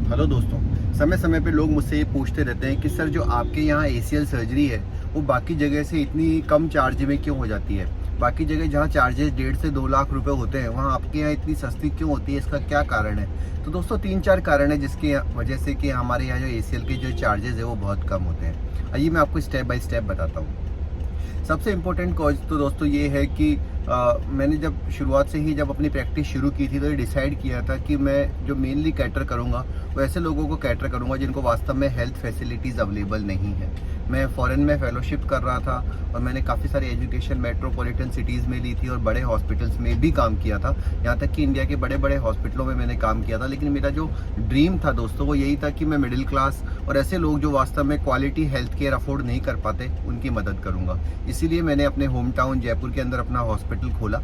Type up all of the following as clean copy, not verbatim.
Hello दोस्तों, समय समय पे लोग मुझसे ये पूछते रहते हैं कि सर जो आपके यहाँ ACL सर्जरी है वो बाकी जगह से इतनी कम चार्ज में क्यों हो जाती है। बाकी जगह जहाँ चार्जेस 1.5 से 2 लाख रुपए होते हैं वहाँ आपके यहाँ इतनी सस्ती क्यों होती है, इसका क्या कारण है। तो दोस्तों 3-4 कारण है जिसकी वजह से कि हमारे यहाँ जो ACL के जो चार्जेस है वो बहुत कम होते हैं। आइए मैं आपको स्टेप बाय स्टेप बताता हूँ। सबसे इम्पोर्टेंट कॉज तो दोस्तों ये है कि मैंने जब शुरुआत से ही जब अपनी प्रैक्टिस शुरू की थी तो ये डिसाइड किया था कि मैं जो मेनली कैटर करूँगा वो ऐसे लोगों को कैटर करूँगा जिनको वास्तव में हेल्थ फैसिलिटीज़ अवेलेबल नहीं है। मैं फ़ॉरेन में फेलोशिप कर रहा था और मैंने काफ़ी सारी एजुकेशन मेट्रोपॉलिटन सिटीज़ में ली थी और बड़े हॉस्पिटल्स में भी काम किया था। यहाँ तक कि इंडिया के बड़े बड़े हॉस्पिटलों में मैंने काम किया था। लेकिन मेरा जो ड्रीम था दोस्तों वो यही था कि मैं मिडिल क्लास और ऐसे लोग जो वास्तव में क्वालिटी हेल्थ केयर अफोर्ड नहीं कर पाते उनकी मदद करूँगा। इसीलिए मैंने अपने होम टाउन जयपुर के अंदर अपना हॉस्पिटल खोला,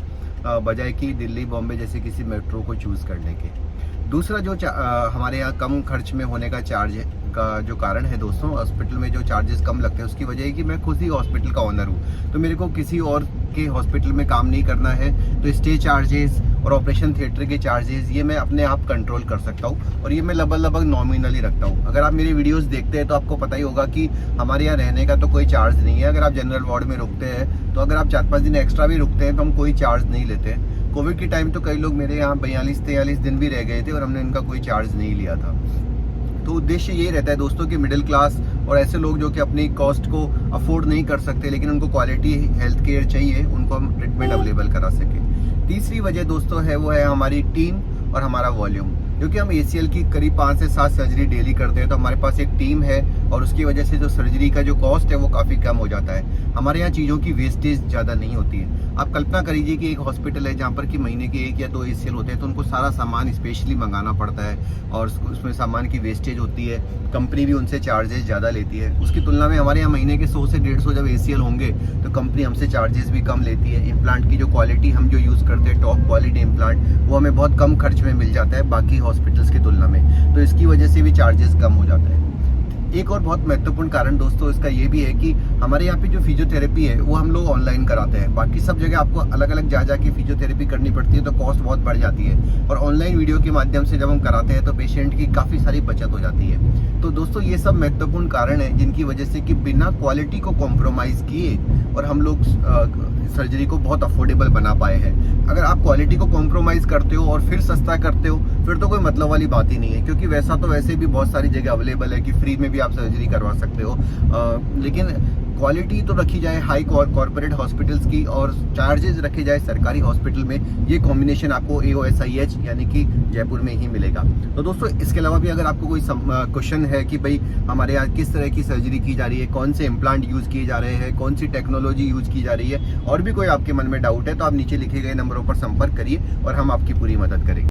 बजाय कि दिल्ली बॉम्बे जैसे किसी मेट्रो को चूज़ करने के। दूसरा जो हमारे यहाँ कम खर्च में होने का चार्ज का जो कारण है दोस्तों, हॉस्पिटल में जो चार्जेस कम लगते हैं उसकी वजह है कि मैं खुद ही हॉस्पिटल का ओनर हूँ। तो मेरे को किसी और के हॉस्पिटल में काम नहीं करना है। तो स्टे चार्जेस और ऑपरेशन थिएटर के चार्जेस ये मैं अपने आप कंट्रोल कर सकता हूँ और ये मैं लगभग नॉमिनली रखता हूँ। अगर आप मेरी वीडियोस देखते हैं तो आपको पता ही होगा कि हमारे यहाँ रहने का तो कोई चार्ज नहीं है। अगर आप जनरल वार्ड में रुकते हैं तो अगर आप 4-5 दिन एक्स्ट्रा भी रुकते हैं तो हम कोई चार्ज नहीं लेते हैं। कोविड के टाइम तो कई लोग मेरे यहाँ 42-43 दिन भी रह गए थे और हमने इनका कोई चार्ज नहीं लिया था। तो उद्देश्य ये रहता है दोस्तों कि मिडिल क्लास और ऐसे लोग जो कि अपनी कॉस्ट को अफोर्ड नहीं कर सकते लेकिन उनको क्वालिटी हेल्थ केयर चाहिए, उनको हम ट्रीटमेंट अवेलेबल करा सकें। तीसरी वजह दोस्तों है वो है हमारी टीम और हमारा वॉल्यूम। क्योंकि हम ACL की करीब 5 से 7 सर्जरी डेली करते हैं तो हमारे पास एक टीम है और उसकी वजह से जो सर्जरी का जो कॉस्ट है वो काफ़ी कम हो जाता है। हमारे यहाँ चीज़ों की वेस्टेज ज़्यादा नहीं होती है। आप कल्पना करिए कि एक हॉस्पिटल है जहाँ पर कि महीने के 1 या 2 ACL होते हैं तो उनको सारा सामान स्पेशली मंगाना पड़ता है और उसमें सामान की वेस्टेज होती है। कंपनी भी उनसे चार्जेस ज़्यादा लेती है। उसकी तुलना में हमारे यहाँ महीने के 100 से 150 जब ACL होंगे तो कंपनी हमसे चार्जेस भी कम लेती है। इम्प्लांट की जो क्वालिटी हम जो यूज़ करते हैं टॉप क्वालिटी इम्प्लांट, वो हमें बहुत कम खर्च में मिल जाता है बाकी हॉस्पिटल्स की तुलना में। तो इसकी वजह से भी चार्जेस कम हो जाते हैं। एक और बहुत महत्वपूर्ण कारण दोस्तों इसका ये भी है कि हमारे यहाँ पे जो फिजियोथेरेपी है वो हम लोग ऑनलाइन कराते हैं। बाकी सब जगह आपको अलग अलग जा के फिजियोथेरेपी करनी पड़ती है तो कॉस्ट बहुत बढ़ जाती है। और ऑनलाइन वीडियो के माध्यम से जब हम कराते हैं तो पेशेंट की काफ़ी सारी बचत हो जाती है। तो दोस्तों ये सब महत्वपूर्ण कारण है जिनकी वजह से कि बिना क्वालिटी को कॉम्प्रोमाइज़ किए और हम लोग सर्जरी को बहुत अफोर्डेबल बना पाए हैं। अगर आप क्वालिटी को कॉम्प्रोमाइज़ करते हो और फिर सस्ता करते हो फिर तो कोई मतलब वाली बात ही नहीं है। क्योंकि वैसा तो वैसे भी बहुत सारी जगह अवेलेबल है कि फ्री में भी आप सर्जरी करवा सकते हो। लेकिन क्वालिटी तो रखी जाए हाई कॉर्पोरेट हॉस्पिटल्स की और चार्जेस रखे जाए सरकारी हॉस्पिटल में। ये कॉम्बिनेशन आपको AOSIH यानी कि जयपुर में ही मिलेगा। तो दोस्तों इसके अलावा भी अगर आपको कोई क्वेश्चन है कि भाई हमारे यहाँ किस तरह की सर्जरी की जा रही है, कौन से इम्प्लांट यूज़ किए जा रहे हैं, कौन सी टेक्नोलॉजी यूज़ की जा रही है, और भी कोई आपके मन में डाउट है तो आप नीचे लिखे गए नंबरों पर संपर्क करिए और हम आपकी पूरी मदद करेंगे।